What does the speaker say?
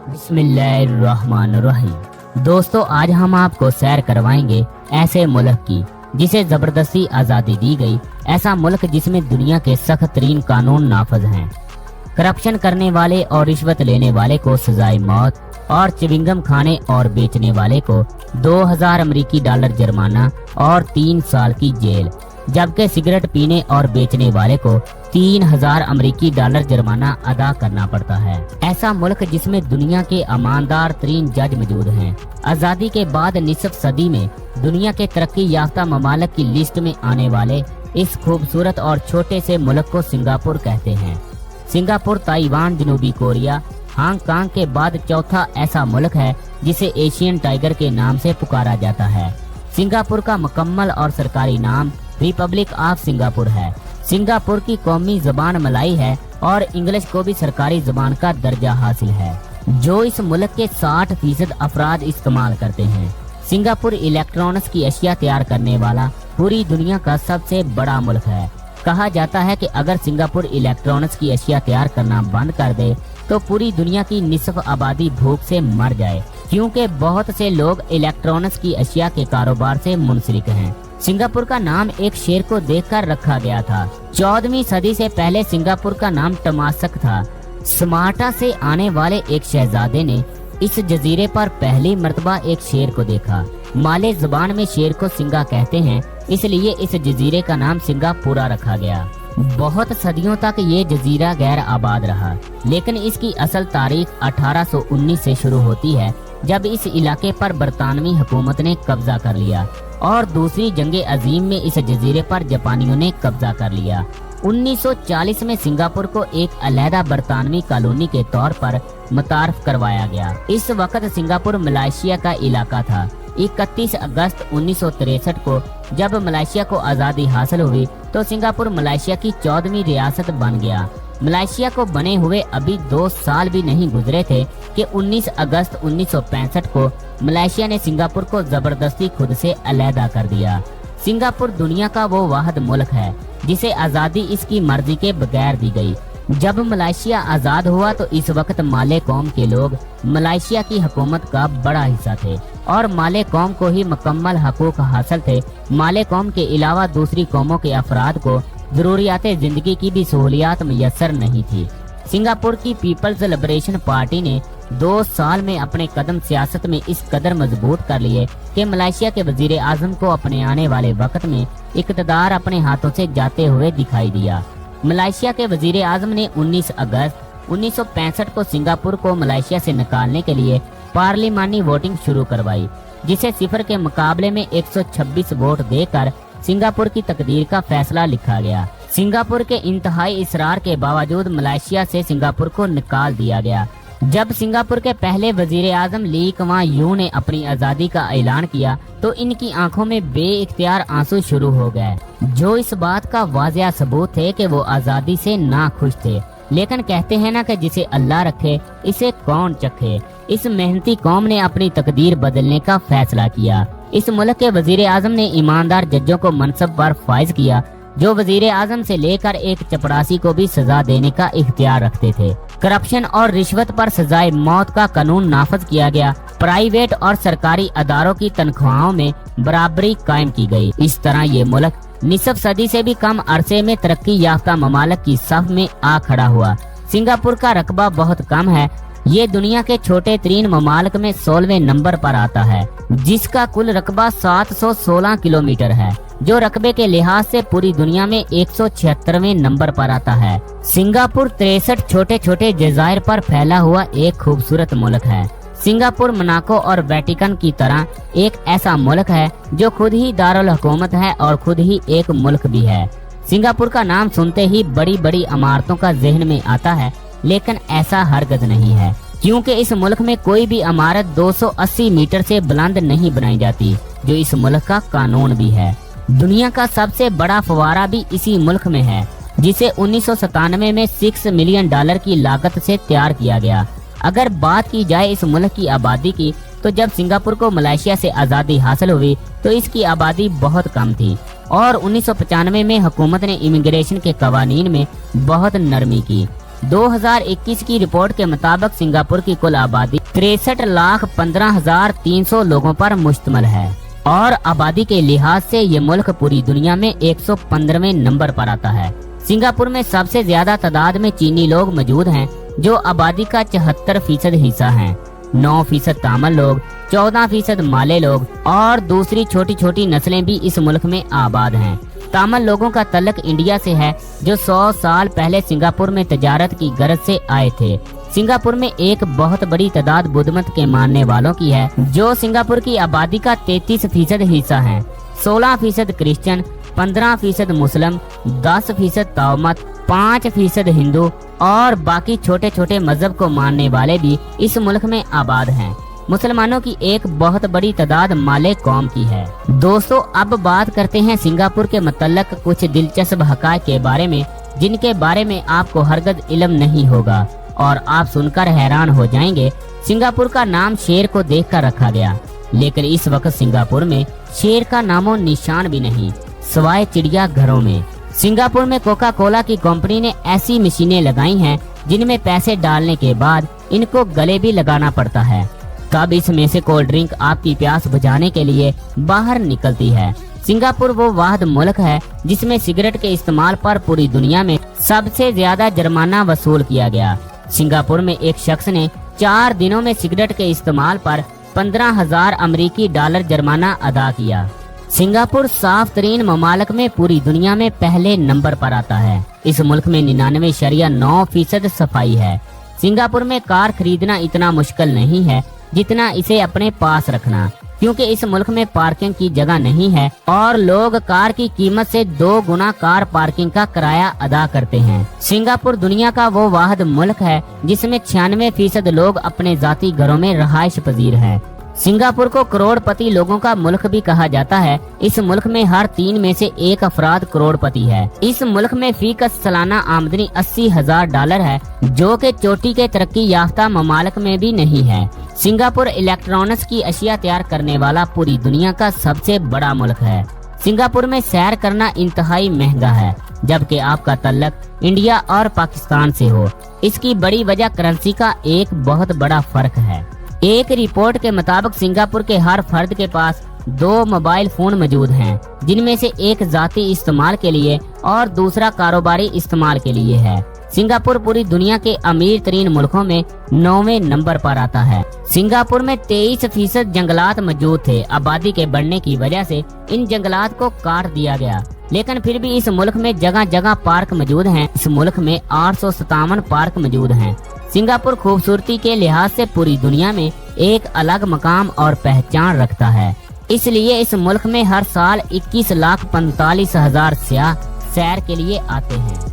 बिस्मिल्लाहिर्रहमानिर्रहीम। दोस्तों, आज हम आपको सैर करवाएंगे ऐसे मुल्क की जिसे जबरदस्ती आज़ादी दी गई, ऐसा मुल्क जिसमें दुनिया के सख्त तरीन कानून नाफज हैं। करप्शन करने वाले और रिश्वत लेने वाले को सजाए मौत और च्युइंगम खाने और बेचने वाले को 2000 अमेरिकी डॉलर जुर्माना और 3 साल की जेल, जबकि सिगरेट पीने और बेचने वाले को 3000 अमेरिकी डॉलर जुर्माना अदा करना पड़ता है। ऐसा मुल्क जिसमें दुनिया के ईमानदार तरीन जज मौजूद हैं। आज़ादी के बाद निसफ सदी में दुनिया के तरक्की याफ्ता ममालिक की लिस्ट में आने वाले इस खूबसूरत और छोटे से मुल्क को सिंगापुर कहते हैं। सिंगापुर ताइवान, जनूबी कोरिया, हांगकांग के बाद चौथा ऐसा मुल्क है जिसे एशियन टाइगर के नाम से पुकारा जाता है। सिंगापुर का मुकम्मल और सरकारी नाम रिपब्लिक ऑफ सिंगापुर है। सिंगापुर की कौमी ज़बान मलाई है और इंग्लिश को भी सरकारी ज़बान का दर्जा हासिल है, जो इस मुल्क के 60% अफराद इस्तेमाल करते हैं। सिंगापुर इलेक्ट्रॉनिक्स की अशिया तैयार करने वाला पूरी दुनिया का सबसे बड़ा मुल्क है। कहा जाता है कि अगर सिंगापुर इलेक्ट्रॉनिक्स की अशिया तैयार करना बंद कर दे तो पूरी दुनिया की निसफ आबादी भूख से मर जाए, क्योंकि बहुत से लोग इलेक्ट्रॉनिक्स की अशिया के कारोबार से मुंसलिक हैं। सिंगापुर का नाम एक शेर को देखकर रखा गया था। 14वीं सदी से पहले सिंगापुर का नाम टमासक था। स्मार्टा से आने वाले एक शहजादे ने इस जजीरे पर पहली मर्तबा एक शेर को देखा। माले ज़बान में शेर को सिंगा कहते हैं, इसलिए इस जजीरे का नाम सिंगापुरा रखा गया। बहुत सदियों तक ये जजीरा गैर आबाद रहा, लेकिन इसकी असल तारीख 1819 से शुरू होती है, जब इस इलाके पर बरतानवी हुकूमत ने कब्जा कर लिया और दूसरी जंग अजीम में इस जजीरे पर जापानियों ने कब्जा कर लिया। 1940 में सिंगापुर को एक अलहदा बरतानवी कॉलोनी के तौर पर मुतारफ करवाया गया। इस वक्त सिंगापुर मलेशिया का इलाका था। 31 अगस्त 1963 को जब मलेशिया को आज़ादी हासिल हुई तो सिंगापुर मलेशिया की 14वीं रियासत बन गया। मलेशिया को बने हुए अभी 2 साल भी नहीं गुजरे थे कि 19 अगस्त 1965 को मलेशिया ने सिंगापुर को जबरदस्ती खुद से अलहदा कर दिया। सिंगापुर दुनिया का वो वाहिद मुल्क है जिसे आज़ादी इसकी मर्जी के बगैर दी गई। जब मलेशिया आज़ाद हुआ तो इस वक्त माले कौम के लोग मलेशिया की हुकूमत का बड़ा हिस्सा थे और माले कौम को ही मुकम्मल हकूक हासिल थे। माले कौम के अलावा दूसरी कौमों के अफराद को ज़रूरियात ज़िंदगी की भी सहूलियात मुयस्सर नहीं थी। सिंगापुर की पीपल्स लिबरेशन पार्टी ने 2 साल में अपने कदम सियासत में इस कदर मजबूत कर लिए कि मलेशिया के वजीर आज़म को अपने आने वाले वक्त में इक़्तिदार अपने हाथों से जाते हुए दिखाई दिया। मलेशिया के वजीर आज़म ने 19 अगस्त 1965 को सिंगापुर को मलेशिया से निकालने के लिए पार्लिमानी वोटिंग शुरू करवाई, जिसे सिफर के मुकाबले में 126 वोट देकर सिंगापुर की तकदीर का फैसला लिखा गया। सिंगापुर के इंतहाई इसरार के बावजूद मलेशिया से सिंगापुर को निकाल दिया गया। जब सिंगापुर के पहले वजीर आज़म ली कुआन यू ने अपनी आज़ादी का ऐलान किया तो इनकी आंखों में बेइख्तियार आंसू शुरू हो गए, जो इस बात का वाज़िया सबूत थे कि वो आज़ादी से ना खुश थे। लेकिन कहते हैं ना कि जिसे अल्लाह रखे इसे कौन चखे। इस मेहनती कौम ने अपनी तकदीर बदलने का फैसला किया। इस मुल्क के वजीर आज़म ने ईमानदार जजों को मनसब पर फाइज किया, जो वजीर आज़म से लेकर एक चपरासी को भी सजा देने का इख्तियार रखते थे। करप्शन और रिश्वत पर सजाए मौत का कानून नाफज किया गया। प्राइवेट और सरकारी अदारों की तनख्वाहों में बराबरी कायम की गई। इस तरह ये मुल्क निसफ सदी से भी कम अरसे में तरक्की याफ्ता ममालिक की सफ में आ खड़ा हुआ। सिंगापुर का रकबा बहुत कम है। ये दुनिया के छोटे तरीन ममालिक में 16वें नंबर पर आता है, जिसका कुल रकबा 716 किलोमीटर है, जो रकबे के लिहाज से पूरी दुनिया में 176वें नंबर पर आता है। सिंगापुर 63 छोटे छोटे जज़ायर पर फैला हुआ एक खूबसूरत मुल्क है। सिंगापुर मोनाको और वेटिकन की तरह एक ऐसा मुल्क है जो खुद ही दारुल हुकूमत है और खुद ही एक मुल्क भी है। सिंगापुर का नाम सुनते ही बड़ी बड़ी इमारतों का जहन में आता है, लेकिन ऐसा हरगिज़ नहीं है, क्योंकि इस मुल्क में कोई भी इमारत 280 मीटर से बुलंद नहीं बनाई जाती, जो इस मुल्क का कानून भी है। दुनिया का सबसे बड़ा फवारा भी इसी मुल्क में है, जिसे 1997 में $6 मिलियन की लागत से तैयार किया गया। अगर बात की जाए इस मुल्क की आबादी की, तो जब सिंगापुर को मलेशिया से आज़ादी हासिल हुई तो इसकी आबादी बहुत कम थी और 1995 में हुकूमत ने इमिग्रेशन के कवानीन में बहुत नरमी की। 2021 की रिपोर्ट के मुताबिक सिंगापुर की कुल आबादी 63,15,300 लोगों पर मुश्तमिल है और आबादी के लिहाज से ये मुल्क पूरी दुनिया में 115वें नंबर पर आता है। सिंगापुर में सबसे ज्यादा तादाद में चीनी लोग मौजूद हैं, जो आबादी का 74% हिस्सा हैं। 9% तामिल लोग, 14% माले लोग और दूसरी छोटी छोटी नस्लें भी इस मुल्क में आबाद हैं। तामिल लोगों का तल्लुक इंडिया से है, जो 100 साल पहले सिंगापुर में तजारत की गरज से आए थे। सिंगापुर में एक बहुत बड़ी तादाद बुद्ध मत के मानने वालों की है, जो सिंगापुर की आबादी का 33% हिस्सा है। 16% क्रिश्चियन, 15% मुस्लिम, 10% ताओमत, 5% हिंदू और बाकी छोटे छोटे मजहब को मानने वाले भी इस मुल्क में आबाद हैं। मुसलमानों की एक बहुत बड़ी तादाद माले कौम की है। दोस्तों, अब बात करते हैं सिंगापुर के मुतल्लक कुछ दिलचस्प हक़ाइक़ के बारे में, जिनके बारे में आपको हरगज इल्म नहीं होगा और आप सुनकर हैरान हो जाएंगे। सिंगापुर का नाम शेर को देखकर रखा गया, लेकिन इस वक्त सिंगापुर में शेर का नामो निशान भी नहीं, सिवाय चिड़िया घरों में। सिंगापुर में कोका कोला की कंपनी ने ऐसी मशीनें लगाई हैं जिनमें पैसे डालने के बाद इनको गले भी लगाना पड़ता है, तब इसमें से कोल्ड ड्रिंक आपकी प्यास बुझाने के लिए बाहर निकलती है। सिंगापुर वो वाहिद मुल्क है जिसमें सिगरेट के इस्तेमाल पर पूरी दुनिया में सबसे ज्यादा जुर्माना वसूल किया गया। सिंगापुर में एक शख्स ने 4 दिनों में सिगरेट के इस्तेमाल पर 15,000 अमेरिकी डॉलर जुर्माना अदा किया। सिंगापुर साफ तरीन ममालिक में पूरी दुनिया में पहले नंबर पर आता है। इस मुल्क में 99.9% सफाई है। सिंगापुर में कार खरीदना इतना मुश्किल नहीं है जितना इसे अपने पास रखना, क्योंकि इस मुल्क में पार्किंग की जगह नहीं है और लोग कार की कीमत से 2 गुना कार पार्किंग का किराया अदा करते हैं। सिंगापुर दुनिया का वो वाहिद मुल्क है जिसमें 96% लोग अपने जाती घरों में रहायश पजीर हैं। सिंगापुर को करोड़पति लोगों का मुल्क भी कहा जाता है। इस मुल्क में हर 3 में से 1 अफराद करोड़पति है। इस मुल्क में फीकस सालाना आमदनी $80,000 है, जो कि चोटी के तरक्की याफ्ता ममालिक में भी नहीं है। सिंगापुर इलेक्ट्रॉनिक्स की अशिया तैयार करने वाला पूरी दुनिया का सबसे बड़ा मुल्क है। सिंगापुर में सैर करना इंतहाई महंगा है, जबकि आपका तल्लक इंडिया और पाकिस्तान से हो। इसकी बड़ी वजह करेंसी का एक बहुत बड़ा फर्क है। एक रिपोर्ट के मुताबिक सिंगापुर के हर फर्द के पास 2 मोबाइल फोन मौजूद हैं, जिनमें से एक जाती इस्तेमाल के लिए और दूसरा कारोबारी इस्तेमाल के लिए है। सिंगापुर पूरी दुनिया के अमीर तरीन मुल्कों में 9वें नंबर पर आता है। सिंगापुर में 23% जंगलात मौजूद थे। आबादी के बढ़ने की वजह से इन जंगलात को काट दिया गया, लेकिन फिर भी इस मुल्क में जगह जगह पार्क मौजूद हैं। इस मुल्क में 857 पार्क मौजूद हैं। सिंगापुर खूबसूरती के लिहाज से पूरी दुनिया में एक अलग मकाम और पहचान रखता है। इसलिए इस मुल्क में हर साल 21,45,000 सयाह सैर के लिए आते हैं।